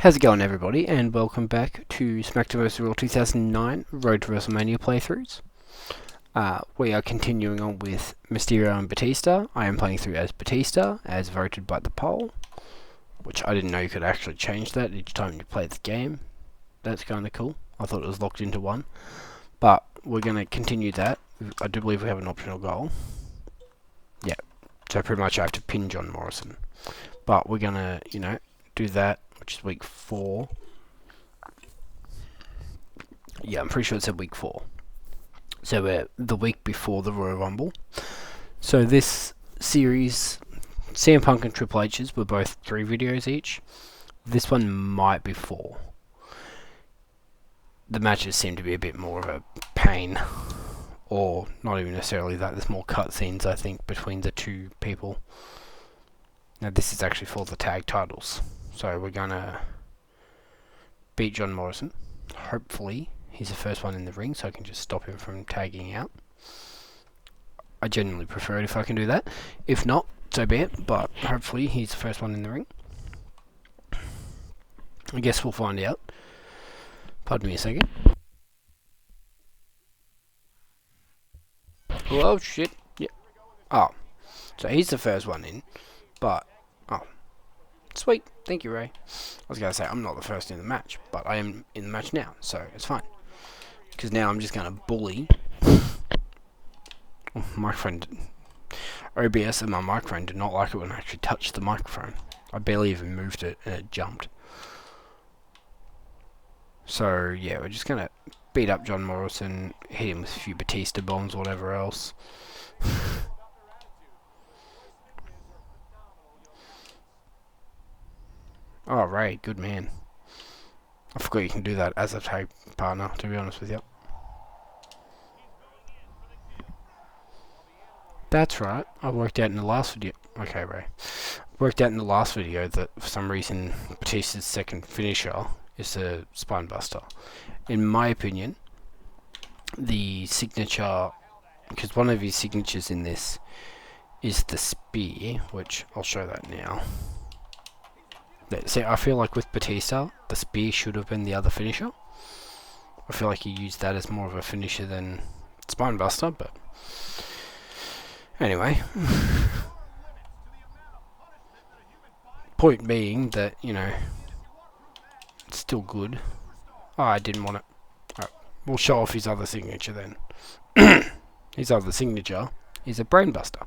How's it going, everybody, and welcome back to Smackdown Vs Raw 2009 Road to WrestleMania playthroughs. We are continuing on with Mysterio and Batista. I am playing through as Batista, as voted by the poll, which I didn't know you could actually change that each time you play the game. That's kind of cool. I thought it was locked into one. But we're going to continue that. I do believe we have an optional goal. Yeah, so pretty much I have to pin John Morrison. But we're going to, do that, which is week 4. Yeah, I'm pretty sure it said week 4. So we're the week before the Royal Rumble. So this series, CM Punk and Triple H's were both 3 videos each. This one might be 4. The matches seem to be a bit more of a pain. Or not even necessarily that, there's more cutscenes, I think, between the two people. Now this is actually for the tag titles. So we're gonna beat John Morrison. Hopefully he's the first one in the ring, so I can just stop him from tagging out. I genuinely prefer it if I can do that. If not, so be it, but hopefully he's the first one in the ring. I guess we'll find out. Pardon me a second. Oh shit. Yeah. Oh. So he's the first one in, but sweet, thank you, Ray. I was going to say, I'm not the first in the match, but I am in the match now, so it's fine. Because now I'm just going to bully my friend. OBS and my microphone did not like it when I actually touched the microphone. I barely even moved it, and it jumped. So, yeah, we're just going to beat up John Morrison, hit him with a few Batista bombs, whatever else. Oh, Ray, good man. I forgot you can do that as a tag partner, to be honest with you. That's right. I worked out in the last video. Okay, Ray. Worked out in the last video that for some reason Batista's second finisher is a spine buster. In my opinion, the signature, because one of his signatures in this is the spear, which I'll show that now. See, I feel like with Batista, the spear should have been the other finisher. I feel like he used that as more of a finisher than Spinebuster, but anyway. Point being that, it's still good. Oh, I didn't want it. Alright, we'll show off his other signature then. His other signature is a brainbuster.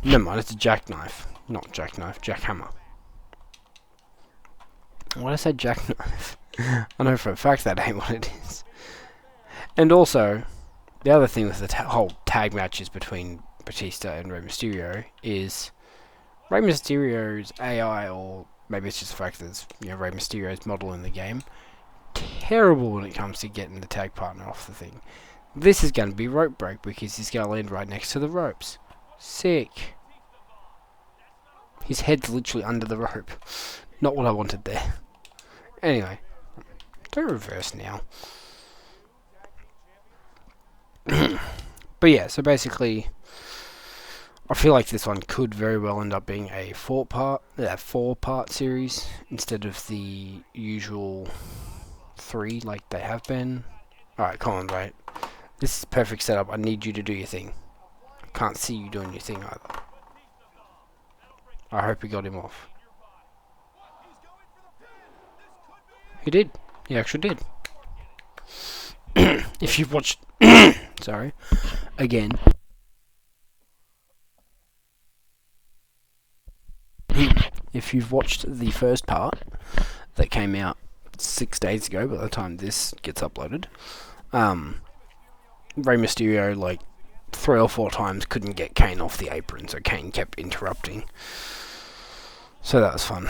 Never mind, it's a jackknife. Not jackknife, jackhammer. Why did I say jackknife? I know for a fact that ain't what it is. And also, the other thing with the whole tag matches between Batista and Rey Mysterio is Rey Mysterio's AI, or maybe it's just the fact that it's Rey Mysterio's model in the game, terrible when it comes to getting the tag partner off the thing. This is going to be rope break because he's going to land right next to the ropes. Sick. His head's literally under the rope. Not what I wanted there. Anyway, do reverse now. But yeah, so basically, I feel like this one could very well end up being a 4-part series instead of the usual 3 like they have been. Alright, come on, right. This is perfect setup. I need you to do your thing. I can't see you doing your thing either. I hope he got him off. He did. He actually did. If you've watched... sorry. Again. If you've watched the first part that came out 6 days ago by the time this gets uploaded, Rey Mysterio, like, 3 or 4 times couldn't get Kane off the apron, so Kane kept interrupting. So that was fun.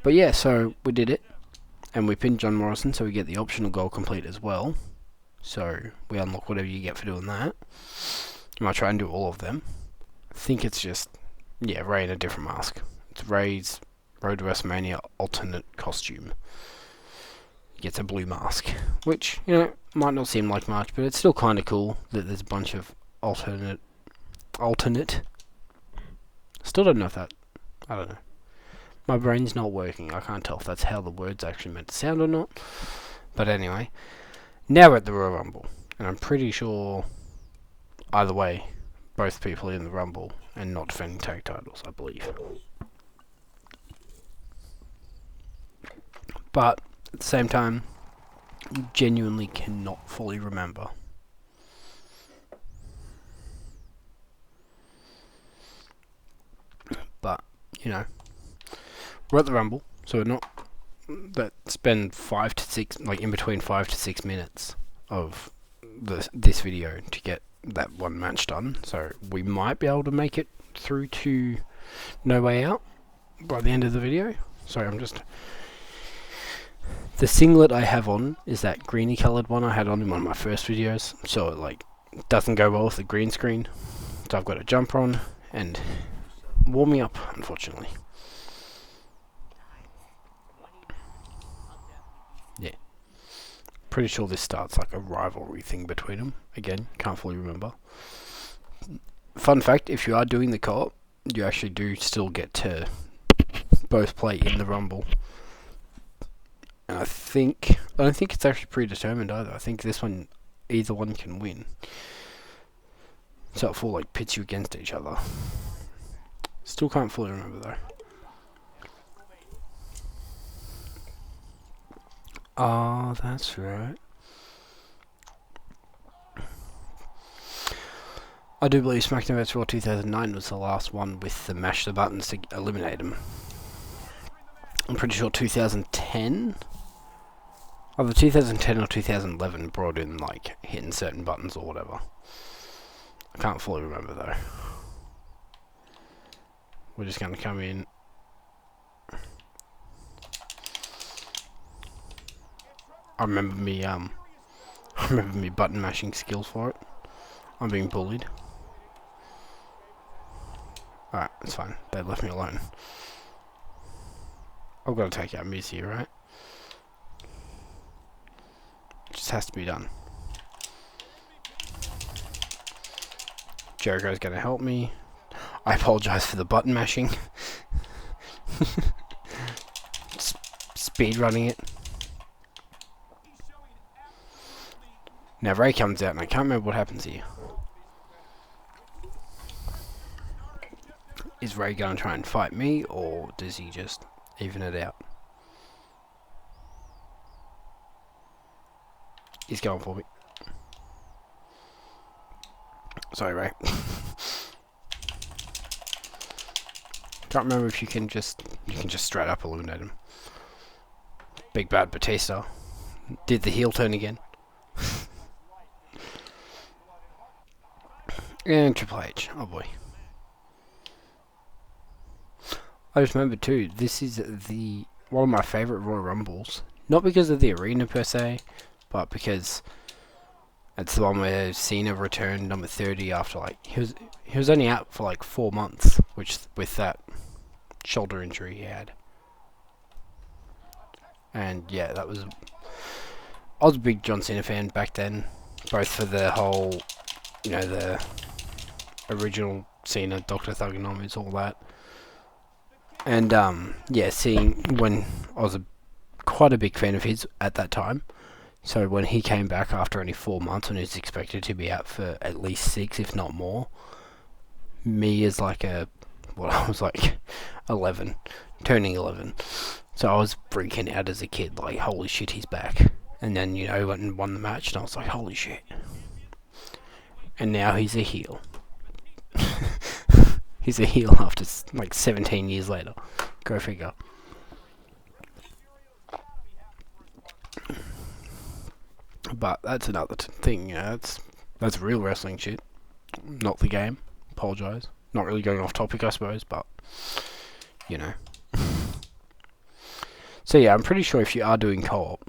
But yeah, so we did it. And we pinned John Morrison, so we get the optional goal complete as well. So we unlock whatever you get for doing that. I might try and do all of them. I think it's just, Ray in a different mask. It's Ray's Road to WrestleMania alternate costume. He gets a blue mask. Which, might not seem like much, but it's still kind of cool that there's a bunch of alternate. Still don't know if that, I don't know. My brain's not working. I can't tell if that's how the words actually meant to sound or not. But anyway, now we're at the Royal Rumble. And I'm pretty sure, either way, both people in the Rumble and not defending tag titles, I believe. But at the same time, genuinely cannot fully remember. But, you know, we're at the Rumble, so we're not... That spend 5 to 6, like in between 5 to 6 minutes of this video to get that one match done. So we might be able to make it through to No Way Out by the end of the video. Sorry, I'm just... The singlet I have on is that greeny coloured one I had on in one of my first videos, so it like doesn't go well with the green screen. So I've got a jumper on and warming up, unfortunately. Yeah. Pretty sure this starts like a rivalry thing between them. Again, can't fully remember. Fun fact, if you are doing the co-op, you actually do still get to both play in the Rumble. And I don't think it's actually predetermined either. I think this one, either one can win. So it full like pits you against each other. Still can't fully remember though. Oh, that's right. I do believe Smackdown Vs Raw 2009 was the last one with the mash the buttons to eliminate them. I'm pretty sure 2010... Either 2010 or 2011 brought in, like, hitting certain buttons or whatever. I can't fully remember, though. We're just going to come in. I remember me button mashing skills for it. I'm being bullied. Alright, it's fine. They left me alone. I've got to take out Miz here, right? Just has to be done. Jericho's going to help me. I apologize for the button mashing. Speed running it. Now Ray comes out and I can't remember what happens here. Is Ray going to try and fight me or does he just even it out? He's going for me. Sorry, Ray. Can't remember if you can just straight up eliminate him. Big bad Batista did the heel turn again. And Triple H. Oh boy. I just remember too. This is one of my favourite Royal Rumbles. Not because of the arena per se, but because it's the one where Cena returned number 30 after like he was only out for like 4 months, which with that shoulder injury he had. And yeah, I was a big John Cena fan back then, both for the whole, you know, the original Cena, Dr. Thugonomics, all that. And yeah, seeing when I was quite a big fan of his at that time. So when he came back after only 4 months and he was expected to be out for at least 6, if not more, me as like I was like 11, turning 11. So I was freaking out as a kid, like, holy shit, he's back. And then, you know, went and won the match and I was like, holy shit. And now he's a heel. He's a heel after like 17 years later. Go figure. But that's another thing, you know, that's real wrestling shit, not the game. Apologise. Not really going off topic, I suppose, but, you know. So yeah, I'm pretty sure if you are doing co-op,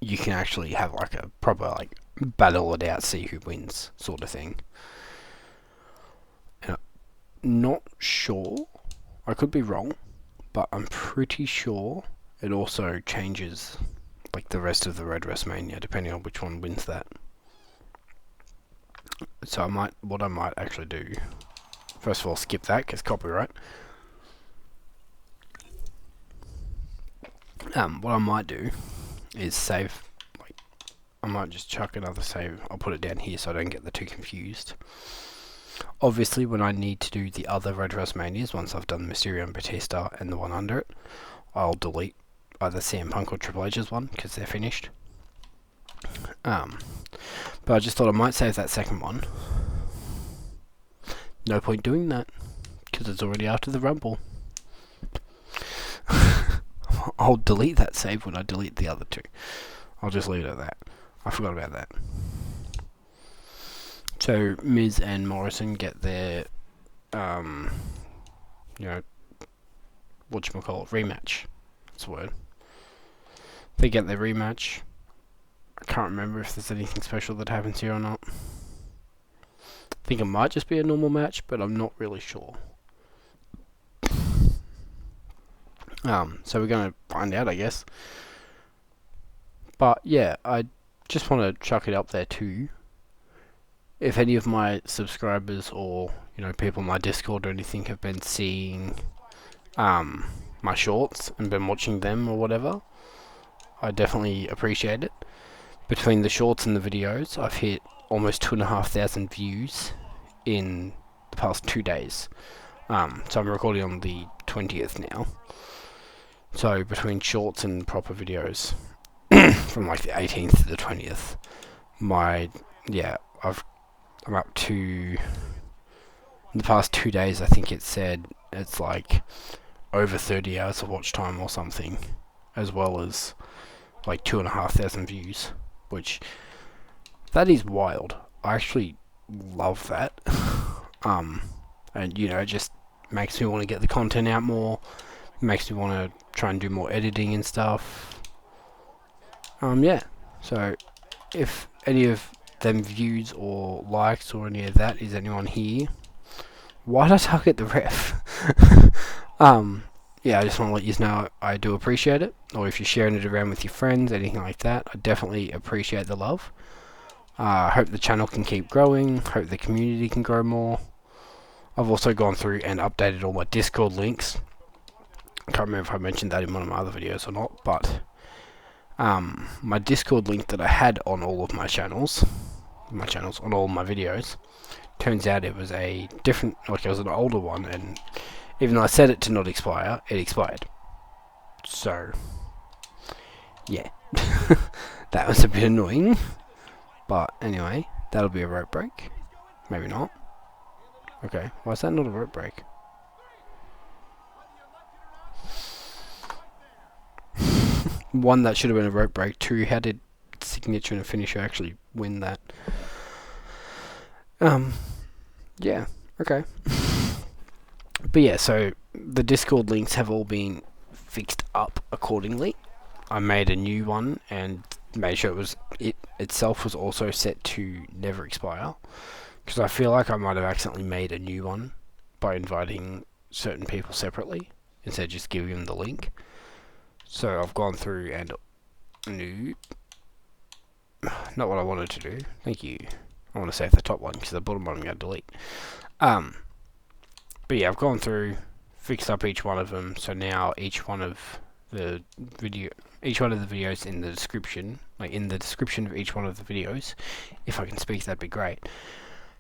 you can actually have like a proper like battle it out, see who wins sort of thing. And I'm not sure, I could be wrong, but I'm pretty sure it also changes like the rest of the Road to WrestleMania, depending on which one wins that. So what I might actually do, first of all, skip that because copyright. What I might do is save, like, I might just chuck another save. I'll put it down here so I don't get the two confused. Obviously, when I need to do the other Road to WrestleManias, once I've done Mysterio and Batista and the one under it, I'll delete either CM Punk or Triple H's one because they're finished. But I just thought I might save that second one. No point doing that because it's already after the Rumble. I'll delete that save when I delete the other two. I'll just leave it at that. I forgot about that. So Miz and Morrison get their, whatchamacallit, rematch. That's the word. They get their rematch. I can't remember if there's anything special that happens here or not. I think it might just be a normal match, but I'm not really sure. So we're going to find out, I guess. But yeah, I just want to chuck it up there too. If any of my subscribers or people in my Discord or anything have been seeing my shorts and been watching them or whatever, I definitely appreciate it. Between the shorts and the videos, I've hit almost 2,500 views in the past 2 days. So I'm recording on the 20th now. So between shorts and proper videos, from like the 18th to the 20th, I'm up to, in the past 2 days, I think it said it's like over 30 hours of watch time or something, as well as like 2,500 views, which, that is wild. I actually love that. And it just makes me want to get the content out more, makes me want to try and do more editing and stuff. So if any of them views or likes or any of that is anyone here, why did I target the ref? I just want to let you know I do appreciate it, or if you're sharing it around with your friends, anything like that, I definitely appreciate the love. I hope the channel can keep growing, hope the community can grow more. I've also gone through and updated all my Discord links. I can't remember if I mentioned that in one of my other videos or not, but my Discord link that I had on all of my channels, on all my videos, turns out it was a different, it was an older one, and even though I set it to not expire, it expired. So, yeah, that was a bit annoying, but anyway, that'll be a rope break. Maybe not. Okay, why is that not a rope break? One, that should have been a rope break. Two, how did signature and a finisher actually win that? Yeah, okay. But yeah, so the Discord links have all been fixed up accordingly. I made a new one and made sure it itself was also set to never expire, because I feel like I might have accidentally made a new one by inviting certain people separately instead of just giving them the link. So I've gone through and not what I wanted to do. Thank you. I want to save the top one because the bottom one I'm going to delete. But yeah, I've gone through, fixed up each one of them. So now each one of the videos in the description, like in the description of each one of the videos, if I can speak, that'd be great,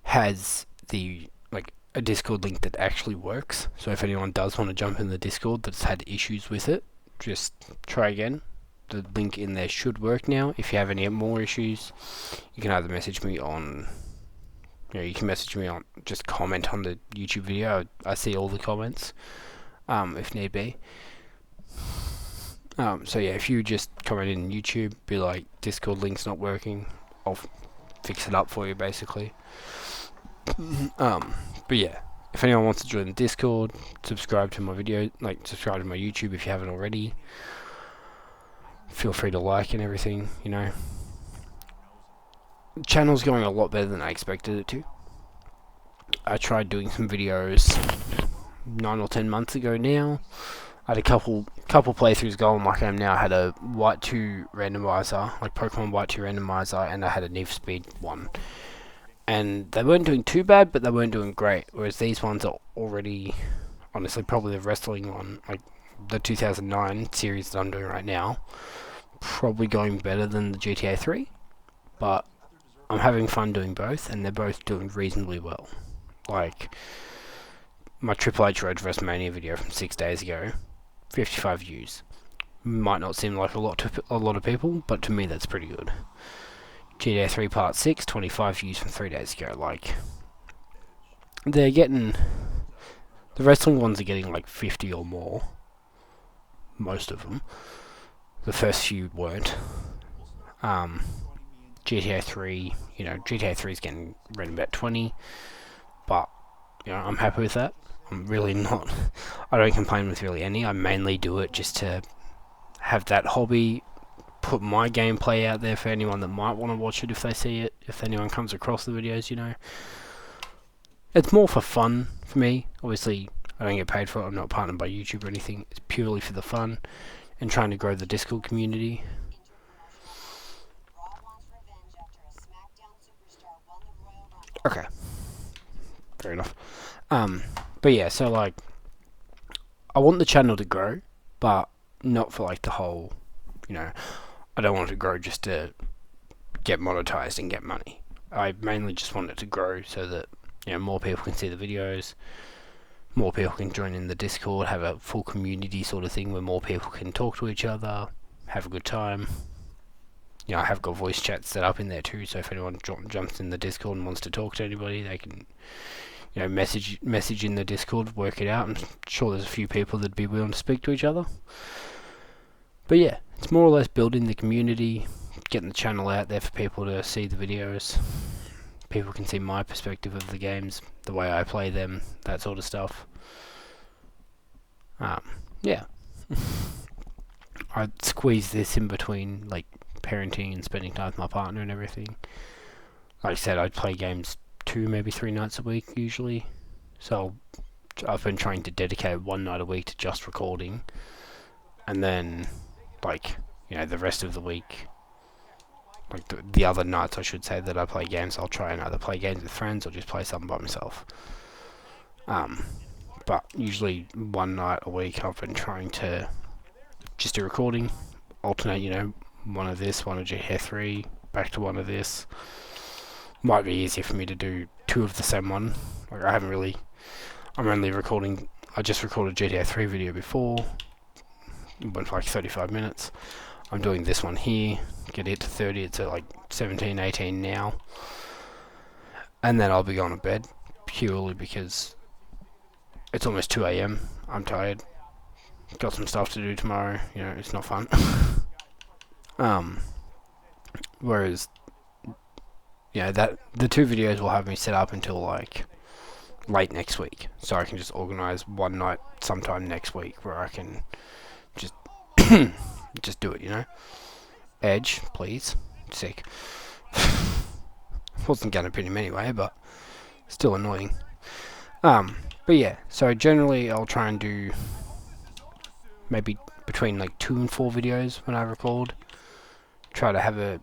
has the a Discord link that actually works. So if anyone does want to jump in the Discord that's had issues with it, just try again. The link in there should work now. If you have any more issues, you can either message me on, just comment on the YouTube video. I see all the comments, if need be. So yeah, if you just comment in YouTube, be like, Discord link's not working, I'll fix it up for you, basically. But yeah, if anyone wants to join the Discord, subscribe to my video, subscribe to my YouTube if you haven't already. Feel free to like and everything, The channel's going a lot better than I expected it to. I tried doing some videos 9 or 10 months ago now. I had a couple playthroughs going like I am now. I had a White 2 randomizer, Pokemon White 2 randomizer, and I had a Need for Speed 1. And they weren't doing too bad, but they weren't doing great. Whereas these ones are already, honestly, probably the wrestling one, the 2009 series that I'm doing right now, probably going better than the GTA 3, but I'm having fun doing both, and they're both doing reasonably well. Like, my Triple H Road to WrestleMania video from 6 days ago, 55 views. Might not seem like a lot to a lot of people, but to me that's pretty good. GTA 3 Part 6, 25 views from 3 days ago. Like, they're getting... The wrestling ones are getting like 50 or more. Most of them. The first few weren't. GTA 3, GTA 3 is getting around about 20, but, I'm happy with that. I'm really not... I don't complain with really any. I mainly do it just to have that hobby, put my gameplay out there for anyone that might want to watch it if they see it, if anyone comes across the videos. It's more for fun for me. Obviously, I don't get paid for it. I'm not partnered by YouTube or anything. It's purely for the fun and trying to grow the Discord community. Okay. Fair enough. But yeah, so like, I want the channel to grow, but not for like the whole, I don't want it to grow just to get monetized and get money. I mainly just want it to grow so that, more people can see the videos, more people can join in the Discord, have a full community sort of thing where more people can talk to each other, have a good time. I have got voice chats set up in there too, so if anyone jumps in the Discord and wants to talk to anybody, they can, message in the Discord, work it out. I'm sure there's a few people that'd be willing to speak to each other. But yeah, it's more or less building the community, getting the channel out there for people to see the videos. People can see my perspective of the games, the way I play them, that sort of stuff. Yeah. I'd squeeze this in between, like, parenting and spending time with my partner and everything. Like I said, I'd play games 2, maybe 3 nights a week, usually. So, I've been trying to dedicate 1 night a week to just recording. And then, like, the rest of the week, like the other nights I should say that I play games, I'll try and either play games with friends or just play something by myself. But usually 1 night a week I've been trying to just do recording, alternate, one of this, one of GTA 3, back to one of this. Might be easier for me to do 2 of the same one. Like, I'm only recording, I just recorded GTA 3 video before, it went for like 35 minutes. I'm doing this one here, get it to 30, it's at like 17, 18 now. And then I'll be going to bed, purely because it's almost 2 AM, I'm tired. Got some stuff to do tomorrow, it's not fun. Whereas, that the 2 videos will have me set up until like late next week, so I can just organise one night sometime next week where I can just just do it, Edge, please. Sick. Wasn't gonna pin him anyway, but still annoying. But yeah, so generally I'll try and do maybe between like 2 and 4 videos when I record. Try to have a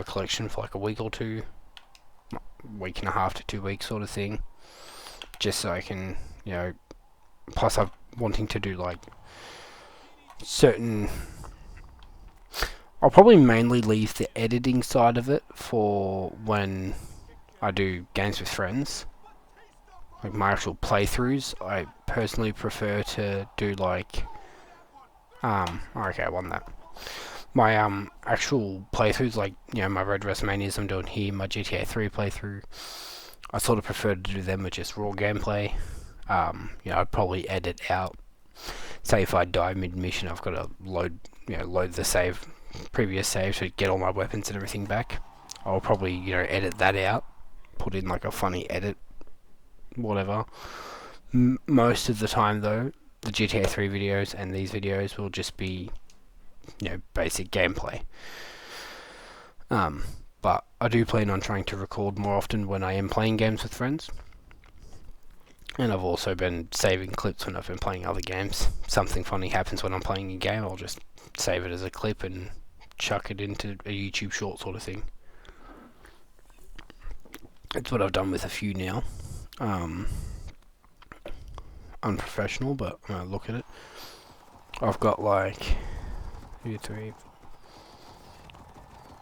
collection for like a week or 2, week and a half to 2 weeks sort of thing, just so I can, plus I'm wanting to do like certain... I'll probably mainly leave the editing side of it for when I do games with friends. Like my actual playthroughs, I personally prefer to do like... okay, I won that. My actual playthroughs, like, my Road to WrestleManias I'm doing here, my GTA 3 playthrough, I sort of prefer to do them with just raw gameplay. I'd probably edit out, say if I die mid-mission, I've got to load the previous save to get all my weapons and everything back. I'll probably, edit that out, put in like a funny edit, whatever. Most of the time though, the GTA 3 videos and these videos will just be, basic gameplay. But I do plan on trying to record more often when I am playing games with friends. And I've also been saving clips when I've been playing other games. Something funny happens when I'm playing a game, I'll just save it as a clip and chuck it into a YouTube short sort of thing. It's what I've done with a few now. Unprofessional, but when I look at it. I've got like 2, 3.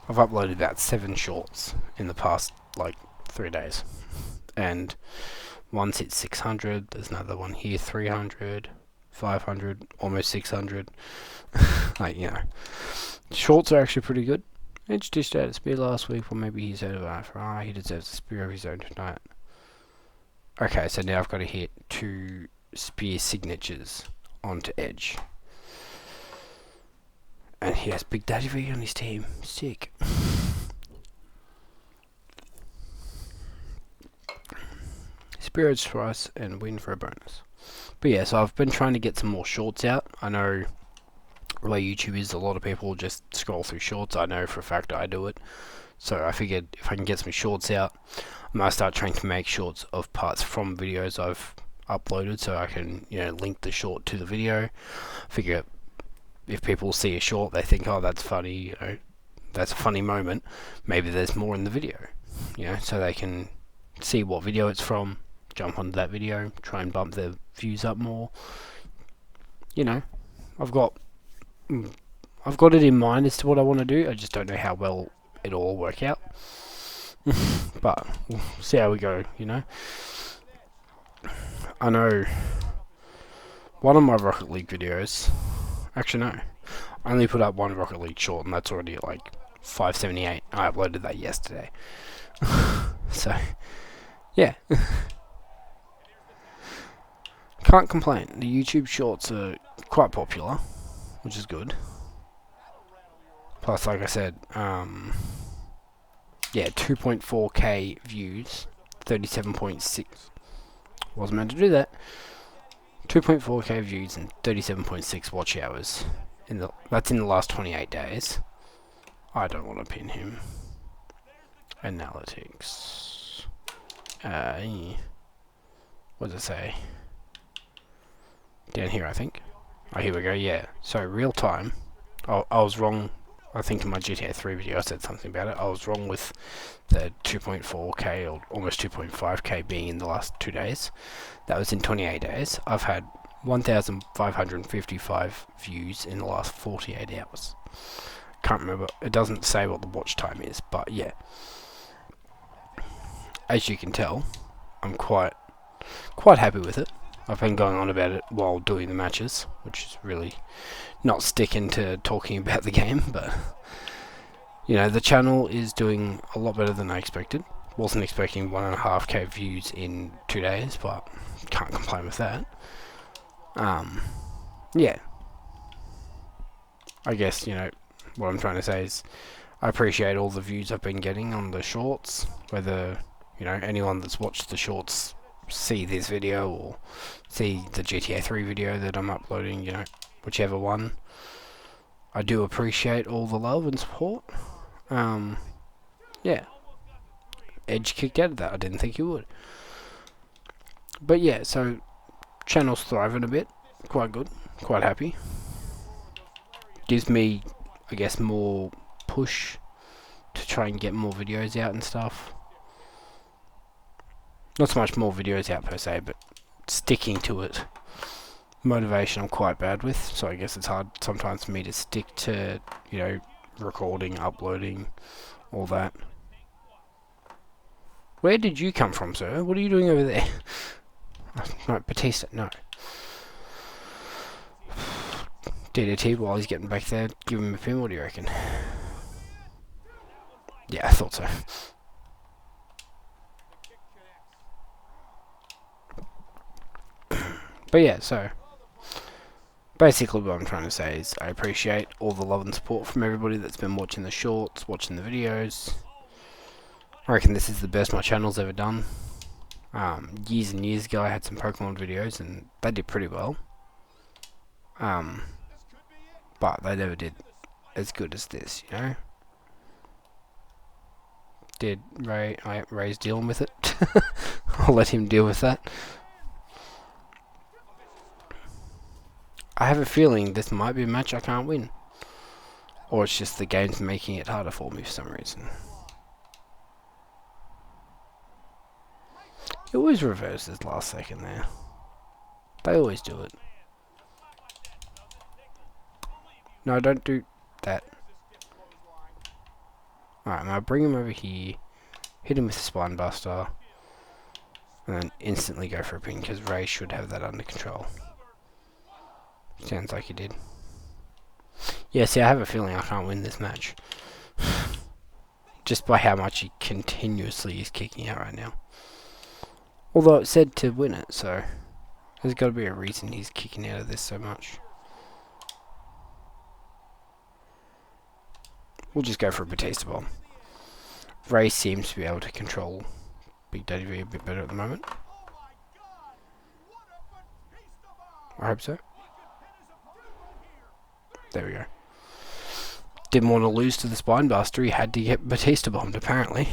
I've uploaded about 7 shorts in the past like 3 days, and one's hit 600. There's another one here 300, 500, almost 600. Like, you know, shorts are actually pretty good. Edge dished out a spear last week, or maybe he's out of IFRI. He deserves a spear of his own tonight. Okay, so now I've got to hit 2 spear signatures onto Edge. And he has Big Daddy V on his team. Sick. Spirits twice and win for a bonus. But yeah, so I've been trying to get some more shorts out. I know the way YouTube is, a lot of people just scroll through shorts. I know for a fact I do it. So I figured if I can get some shorts out, I might start trying to make shorts of parts from videos I've uploaded, so I can, you know, link the short to the video. Figure if people see a short, they think, oh, that's funny, you know, that's a funny moment. Maybe there's more in the video, you know, so they can see what video it's from, jump onto that video, try and bump their views up more. You know, I've got it in mind as to what I want to do. I just don't know how well it'll all work out. But we'll see how we go, you know. I know one of my Rocket League videos, actually no, I only put up one Rocket League short, and that's already at like 578. I uploaded that yesterday. So, yeah. Can't complain. The YouTube shorts are quite popular, which is good. Plus, like I said, yeah, 2.4k views, 37.6. Wasn't meant to do that. 2.4k views and 37.6 watch hours. That's in the last 28 days. I don't want to pin him. Analytics. What does it say? Down here, I think. Oh, here we go, yeah. So, real time. I was wrong. I think in my GTA 3 video I said something about it. I was wrong with the 2.4k or almost 2.5k being in the last 2 days. That was in 28 days. I've had 1,555 views in the last 48 hours. Can't remember. It doesn't say what the watch time is, but yeah. As you can tell, I'm quite happy with it. I've been going on about it while doing the matches, which is really not sticking to talking about the game, but you know, the channel is doing a lot better than I expected. Wasn't expecting 1.5k views in 2 days, but can't complain with that. Yeah. I guess, you know, what I'm trying to say is I appreciate all the views I've been getting on the shorts, whether, you know, anyone that's watched the shorts see this video or see the GTA 3 video that I'm uploading, you know, whichever one. I do appreciate all the love and support. Yeah. Edge kicked out of that. I didn't think he would. But yeah, so channel's thriving a bit. Quite good. Quite happy. Gives me, I guess, more push to try and get more videos out and stuff. Not so much more videos out per se, but sticking to it. Motivation I'm quite bad with, so I guess it's hard sometimes for me to stick to, you know, recording, uploading, all that. Where did you come from, sir? What are you doing over there? No, Batista, no. DDT while he's getting back there, give him a pin, what do you reckon? Yeah, I thought so. But yeah, so basically what I'm trying to say is I appreciate all the love and support from everybody that's been watching the shorts, watching the videos. I reckon this is the best my channel's ever done. Years and years ago I had some Pokemon videos and they did pretty well. But they never did as good as this, you know? Ray's dealing with it. I'll let him deal with that. I have a feeling this might be a match I can't win. Or it's just the game's making it harder for me for some reason. He always reverses last second there. They always do it. No, don't do that. Alright, I'm going to bring him over here, hit him with the spine buster, and then instantly go for a pin, because Ray should have that under control. Sounds like he did. Yeah, see, I have a feeling I can't win this match. Just by how much he continuously is kicking out right now. Although it said to win it, so there's got to be a reason he's kicking out of this so much. We'll just go for a Batista bomb. Ray seems to be able to control Big Daddy V a bit better at the moment. I hope so. There we go. Didn't want to lose to the spine buster, he had to get Batista bombed apparently.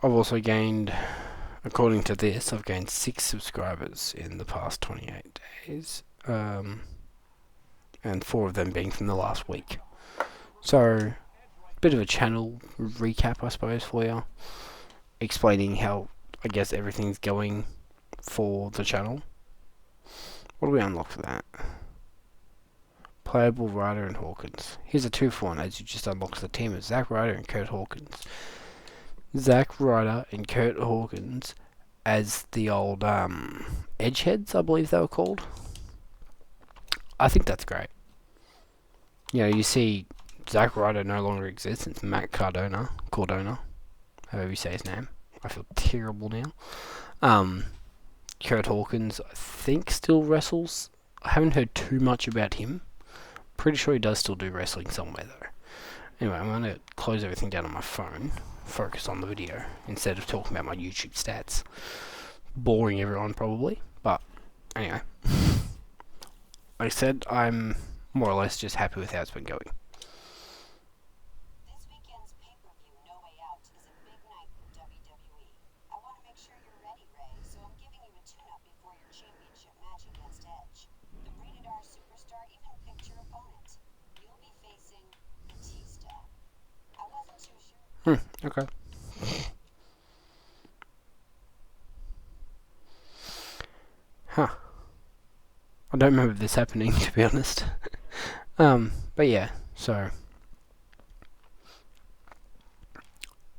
I've also gained, according to this, I've gained 6 subscribers in the past 28 days. And 4 of them being from the last week. So, bit of a channel recap, I suppose, for you. Explaining how, I guess, everything's going for the channel. What do we unlock for that? Playable Ryder and Hawkins. Here's a 2-for-1 as you just unlock the team of Zack Ryder and Kurt Hawkins. Zack Ryder and Kurt Hawkins as the old Edgeheads, I believe they were called. I think that's great. You know, you see Zack Ryder no longer exists. It's Matt Cardona, however you say his name. I feel terrible now. Kurt Hawkins, I think, still wrestles. I haven't heard too much about him. Pretty sure he does still do wrestling somewhere, though. Anyway, I'm going to close everything down on my phone. Focus on the video instead of talking about my YouTube stats. Boring everyone, probably. But, anyway. Like I said, I'm more or less just happy with how it's been going. This weekend's pay-per-view, No Way Out, is a big night for WWE. I want to make sure you're ready, Ray, so I'm giving you a tune-up before your championship match against Edge. The Rated R superstar even picked your opponent. You'll be facing Batista. I wasn't too sure. Okay. Huh. I don't remember this happening, to be honest. But yeah, so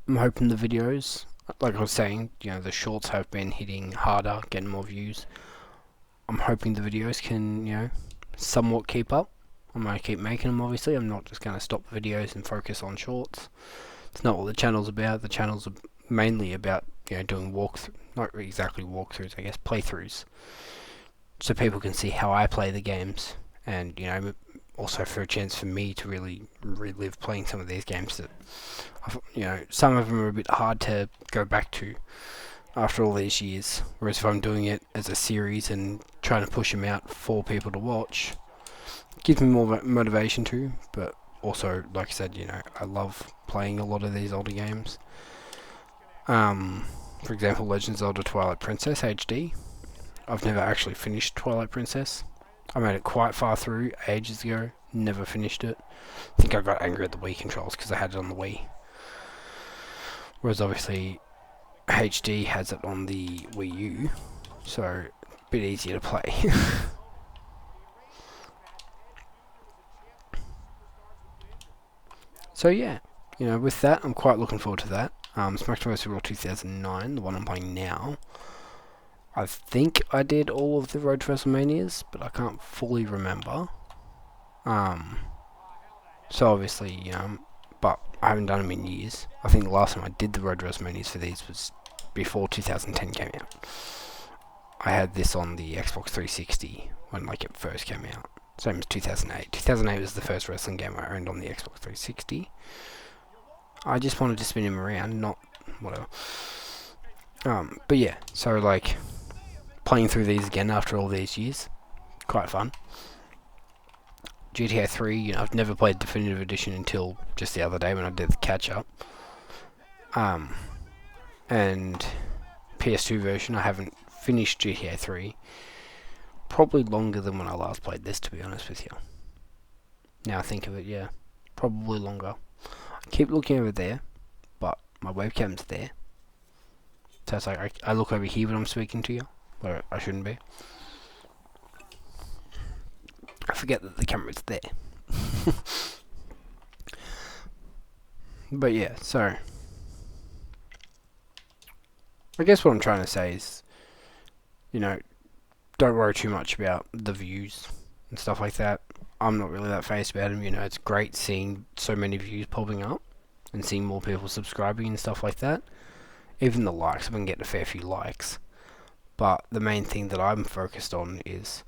I'm hoping the videos, like I was saying, you know, the shorts have been hitting harder, getting more views. I'm hoping the videos can, you know, somewhat keep up. I'm going to keep making them, obviously. I'm not just going to stop the videos and focus on shorts. It's not what the channel's about. The channel's mainly about, you know, doing not exactly walkthroughs, I guess, playthroughs. So people can see how I play the games, and you know, also for a chance for me to really relive playing some of these games that, you know, some of them are a bit hard to go back to after all these years. Whereas if I'm doing it as a series and trying to push them out for people to watch, it gives me more motivation to. But also, like I said, you know, I love playing a lot of these older games. For example, Legend of Zelda Twilight Princess HD. I've never actually finished Twilight Princess. I made it quite far through ages ago. Never finished it. I think I got angry at the Wii controls because I had it on the Wii. Whereas obviously HD has it on the Wii U. So, a bit easier to play. So yeah, you know, with that, I'm quite looking forward to that. Smackdown Vs Raw 2009, the one I'm playing now. I think I did all of the Road to WrestleManias, but I can't fully remember. So obviously, you know, but I haven't done them in years. I think the last time I did the Road to WrestleManias for these was before 2010 came out. I had this on the Xbox 360 when like it first came out. Same as 2008. 2008 was the first wrestling game I owned on the Xbox 360. I just wanted to spin him around, not whatever. But yeah, so like playing through these again after all these years, quite fun. GTA 3, you know, I've never played Definitive Edition until just the other day when I did the catch up. And PS2 version, I haven't finished GTA 3. Probably longer than when I last played this, to be honest with you. Now I think of it, yeah, probably longer. I keep looking over there, but my webcam's there. So it's like I look over here when I'm speaking to you, where I shouldn't be. I forget that the camera's there. But yeah, so I guess what I'm trying to say is, you know, don't worry too much about the views and stuff like that. I'm not really that phased about them. You know, it's great seeing so many views popping up and seeing more people subscribing and stuff like that. Even the likes, I've been getting a fair few likes. But the main thing that I'm focused on is,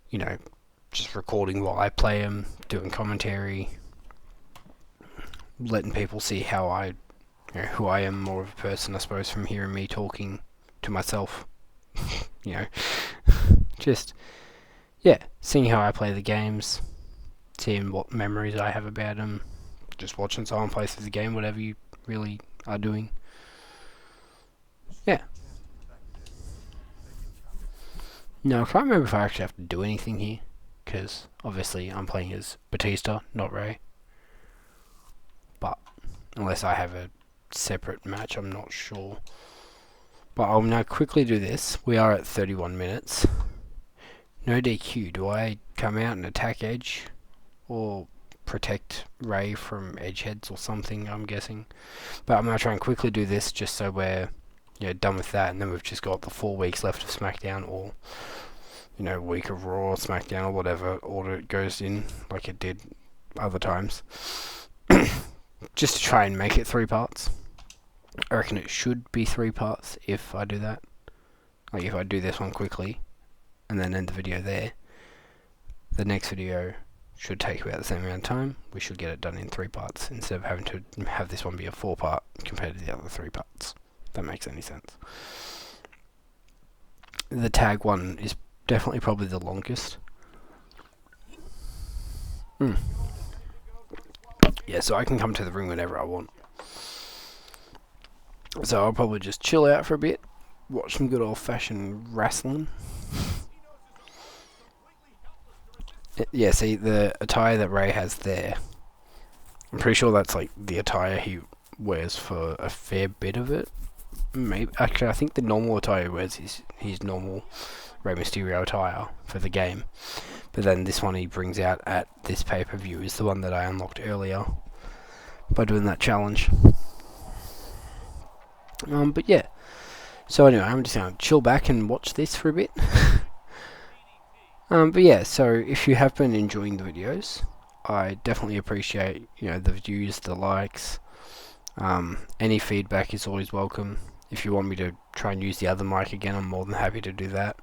you know, just recording while I play them, doing commentary, letting people see how who I am more of a person, I suppose, from hearing me talking to myself. You know, just, yeah, seeing how I play the games, seeing what memories I have about them, just watching someone play through the game, whatever you really are doing. Yeah. No, I can't remember if I actually have to do anything here, because obviously I'm playing as Batista, not Ray. But unless I have a separate match, I'm not sure. But I'll now quickly do this. We are at 31 minutes. No DQ. Do I come out and attack Edge? Or protect Ray from edgeheads or something, I'm guessing. But I'm going to try and quickly do this just so we're done with that, and then we've just got the 4 weeks left of Smackdown, or week of Raw or Smackdown, or whatever order it goes in, like it did other times. Just to try and make it 3 parts. I reckon it should be 3 parts if I do that. Like if I do this one quickly and then end the video there, the next video should take about the same amount of time. We should get it done in 3 parts instead of having to have this one be a 4-part compared to the other 3 parts. If that makes any sense. The tag one is definitely probably the longest. Yeah, so I can come to the ring whenever I want. So I'll probably just chill out for a bit, watch some good old-fashioned wrestling. Yeah, see, the attire that Ray has there, I'm pretty sure that's like the attire he wears for a fair bit of it. Maybe actually, I think the normal attire he wears is his normal Rey Mysterio attire for the game. But then this one he brings out at this pay-per-view is the one that I unlocked earlier by doing that challenge. But yeah. So anyway, I'm just going to chill back and watch this for a bit. But yeah, so if you have been enjoying the videos, I definitely appreciate, the views, the likes. Any feedback is always welcome. If you want me to try and use the other mic again, I'm more than happy to do that.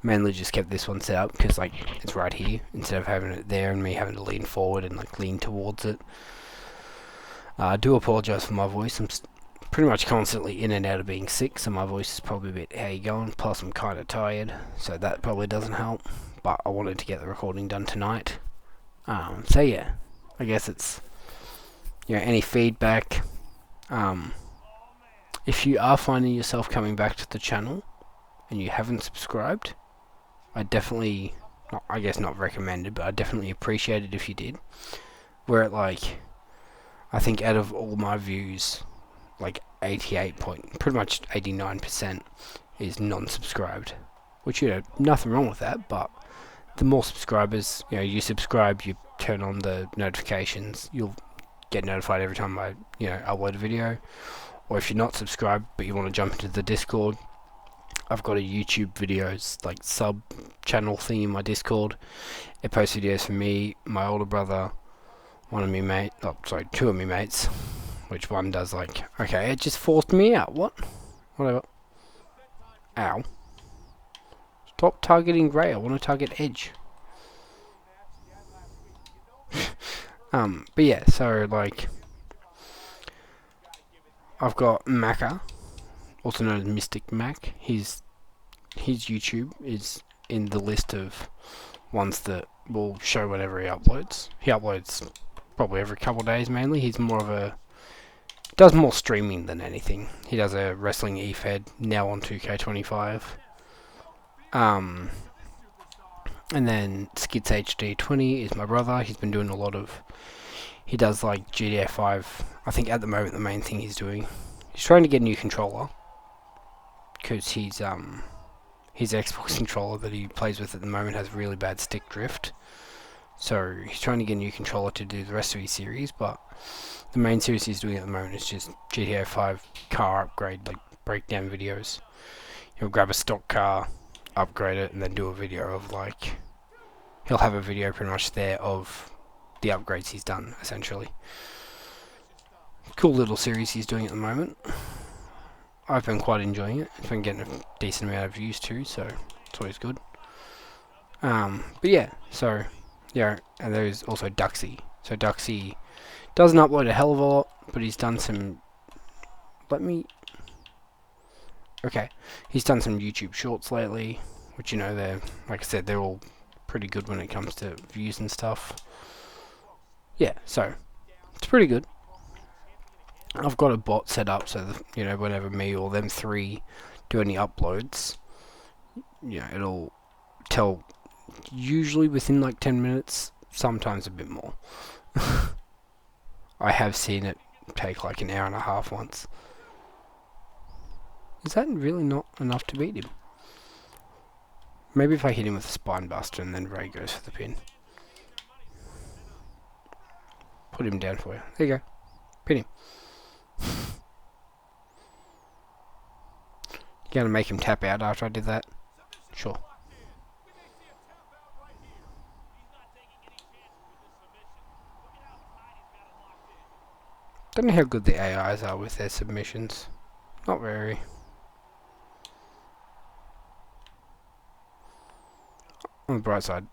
Mainly just kept this one set up because it's right here instead of having it there and me having to lean forward and lean towards it. I do apologise for my voice. I'm pretty much constantly in and out of being sick, so my voice is probably a bit how you going. Plus I'm kind of tired, so that probably doesn't help. But I wanted to get the recording done tonight. So yeah, I guess it's any feedback. If you are finding yourself coming back to the channel and you haven't subscribed, I definitely, not recommended, but I definitely appreciate it if you did. We're at I think out of all my views, pretty much 89% is non-subscribed, which nothing wrong with that. But the more subscribers, you subscribe, you turn on the notifications, you'll get notified every time I upload a video. Or if you're not subscribed but you want to jump into the Discord, I've got a YouTube videos sub channel thing in my Discord. It posts videos for me, my older brother, two of my mates, which one does okay, it just forced me out, whatever. Ow. Stop targeting Ray, I want to target Edge. But yeah, so I've got Macca, also known as Mystic Mac. His YouTube is in the list of ones that will show whenever he uploads. He uploads probably every couple of days mainly. He's does more streaming than anything. He does a wrestling e-fed now on 2K25. And then Skits HD20 is my brother. He's been doing a lot of, he does GTA 5. I think at the moment the main thing he's doing, he's trying to get a new controller because he his Xbox controller that he plays with at the moment has really bad stick drift. So he's trying to get a new controller to do the rest of his series, but the main series he's doing at the moment is just GTA 5 car upgrade, like breakdown videos. He'll grab a stock car, upgrade it, and then do a video of like... He'll have a video pretty much there of the upgrades he's done, essentially. Cool little series he's doing at the moment. I've been quite enjoying it. It's been getting a decent amount of views too, so it's always good. But yeah, so... Yeah, and there's also Duxie. So Duxie doesn't upload a hell of a lot, but he's done some... Okay, he's done some YouTube shorts lately, which, you know, they're, like I said, they're all pretty good when it comes to views and stuff. Yeah, so, it's pretty good. I've got a bot set up so that, you know, whenever me or them three do any uploads, you know, it'll tell usually within like 10 minutes, sometimes a bit more. I have seen it take like an hour and a half once. Is that really not enough to beat him? Maybe if I hit him with a spine buster and then Ray goes for the pin. Put him down for you. There you go. Pin him. You gonna make him tap out after I did that? Sure. Don't know how good the AIs are with their submissions. Not very. On the bright side,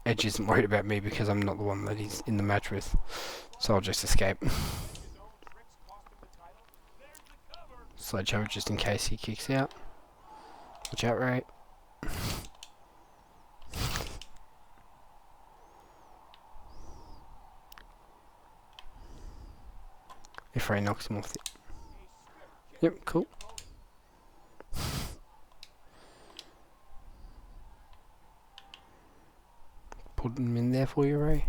Edge isn't worried about me because I'm not the one that he's in the match with. So I'll just escape. Sledgehammer just in case he kicks out. Watch out, Ray. If Ray knocks him off the... Yep, cool. Put him in there for you, Ray.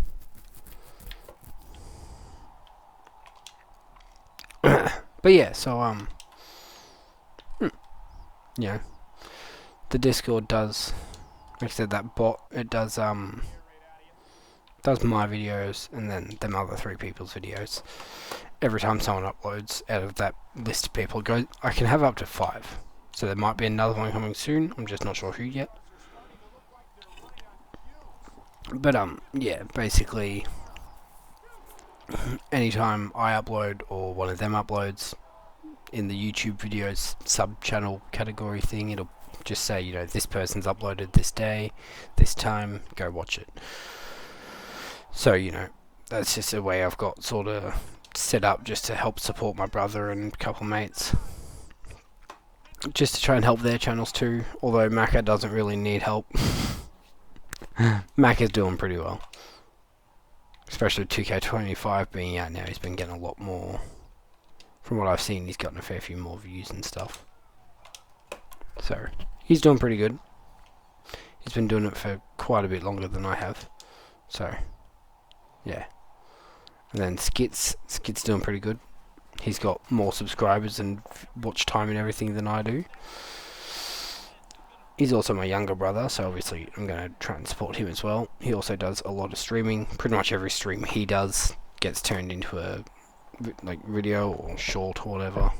But yeah, so, yeah. The Discord does, like I said, that bot, it does my videos and then them other three people's videos. Every time someone uploads out of that list of people, I can have up to 5. So there might be another one coming soon. I'm just not sure who yet. But yeah, basically, anytime I upload or one of them uploads in the YouTube videos sub-channel category thing, it'll just say, you know, this person's uploaded this day, this time, go watch it. So, you know, that's just a way I've got sort of set up just to help support my brother and a couple mates. Just to try and help their channels too, although Macca doesn't really need help. Macca's doing pretty well. Especially 2K25 being out now, he's been getting a lot more. From what I've seen, he's gotten a fair few more views and stuff. So, he's doing pretty good. He's been doing it for quite a bit longer than I have. So, yeah. And then Skit's doing pretty good. He's got more subscribers and watch time and everything than I do. He's also my younger brother, so obviously I'm going to try and support him as well. He also does a lot of streaming. Pretty much every stream he does gets turned into a video or short or whatever. What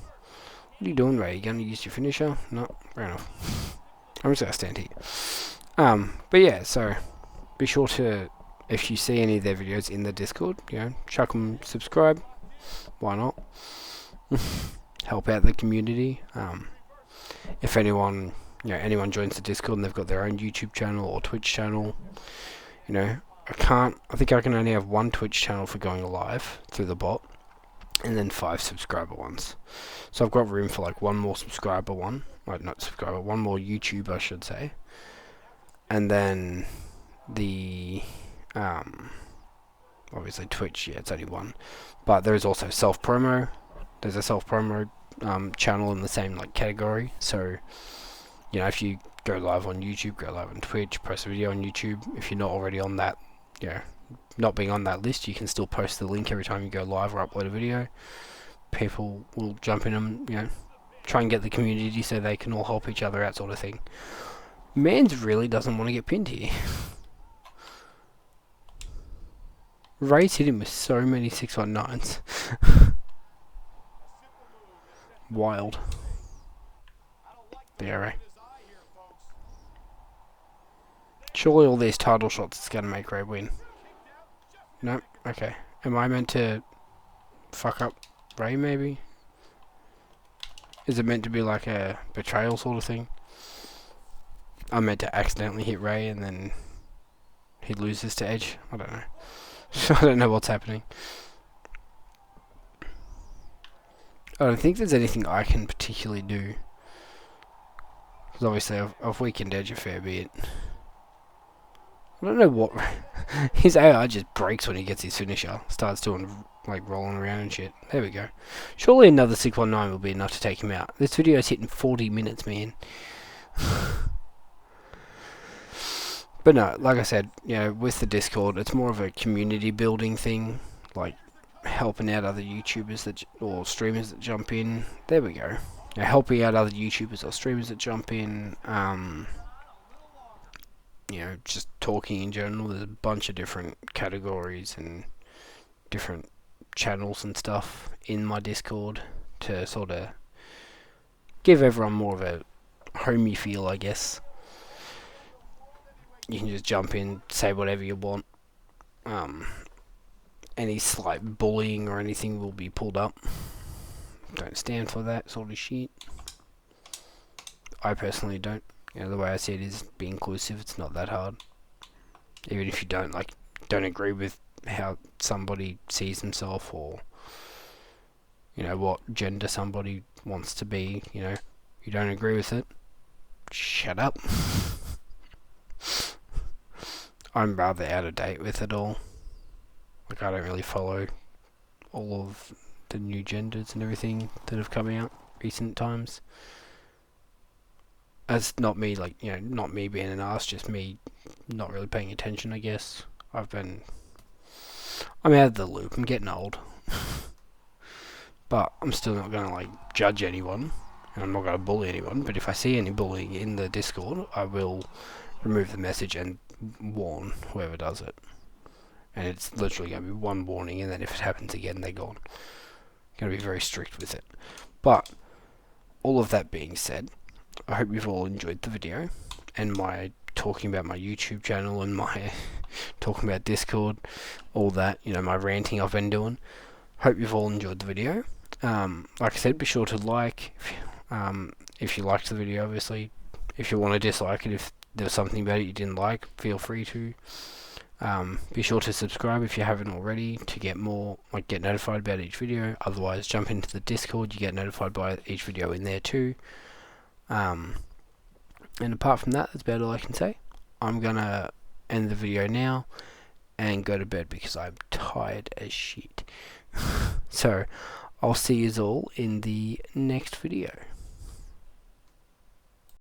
are you doing, Ray? You going to use your finisher? No, fair enough. I'm just going to stand here. But yeah, so be sure to, if you see any of their videos in the Discord, you know, chuck them, subscribe. Why not? Help out the community. If anyone joins the Discord and they've got their own YouTube channel or Twitch channel, you know, I think I can only have 1 Twitch channel for going live through the bot, and then 5 subscriber ones. So I've got room for like 1 more subscriber one, not subscriber, 1 more YouTube, I should say, and then the obviously Twitch, yeah, it's only 1, but there is also self-promo. There's a self-promo channel in the same like category, so you know, if you go live on YouTube, go live on Twitch, post a video on YouTube. If you're not already on that, you know, not being on that list, you can still post the link every time you go live or upload a video. People will jump in and, you know, try and get the community so they can all help each other out, sort of thing. Mans really doesn't want to get pinned here. Ray's hit him with so many 619s. Wild. There, Ray. Surely all these title shots is going to make Ray win. No? Okay. Am I meant to fuck up Ray, maybe? Is it meant to be like a betrayal sort of thing? I'm meant to accidentally hit Ray and then he loses to Edge? I don't know. I don't know what's happening. I don't think there's anything I can particularly do. Because obviously I've weakened Edge a fair bit. I don't know what... his AI just breaks when he gets his finisher. Starts doing, like, rolling around and shit. There we go. Surely another 619 will be enough to take him out. This video is hitting 40 minutes, man. But no, like I said, you know, with the Discord, it's more of a community building thing. Like, helping out other YouTubers that or streamers that jump in. There we go. You know, helping out other YouTubers or streamers that jump in. You know, just talking in general. There's a bunch of different categories and different channels and stuff in my Discord to sort of give everyone more of a homey feel, I guess. You can just jump in, say whatever you want. Any slight bullying or anything will be pulled up. Don't stand for that sort of shit. I personally don't. You know, the way I see it is be inclusive. It's not that hard. Even if you don't agree with how somebody sees himself or, you know, what gender somebody wants to be, you know, you don't agree with it, shut up. I'm rather out of date with it all. Like, I don't really follow all of the new genders and everything that have come out recent times. That's not me, like, you know, not me being an ass, just me not really paying attention, I guess. I'm out of the loop, I'm getting old. But I'm still not going to, like, judge anyone, and I'm not going to bully anyone, but if I see any bullying in the Discord, I will remove the message and warn whoever does it. And it's literally going to be one warning, and then if it happens again, they're gone. Going to be very strict with it. But, all of that being said, I hope you've all enjoyed the video, and my talking about my YouTube channel, and my talking about Discord, all that, you know, my ranting I've been doing. Hope you've all enjoyed the video. Like I said, be sure to like, if you liked the video, obviously. If you want to dislike it, if there was something about it you didn't like, feel free to. Be sure to subscribe if you haven't already to get more, like, get notified about each video. Otherwise, jump into the Discord, you get notified by each video in there too. And apart from that, that's about all I can say. I'm gonna end the video now and go to bed because I'm tired as shit. So, I'll see you all in the next video.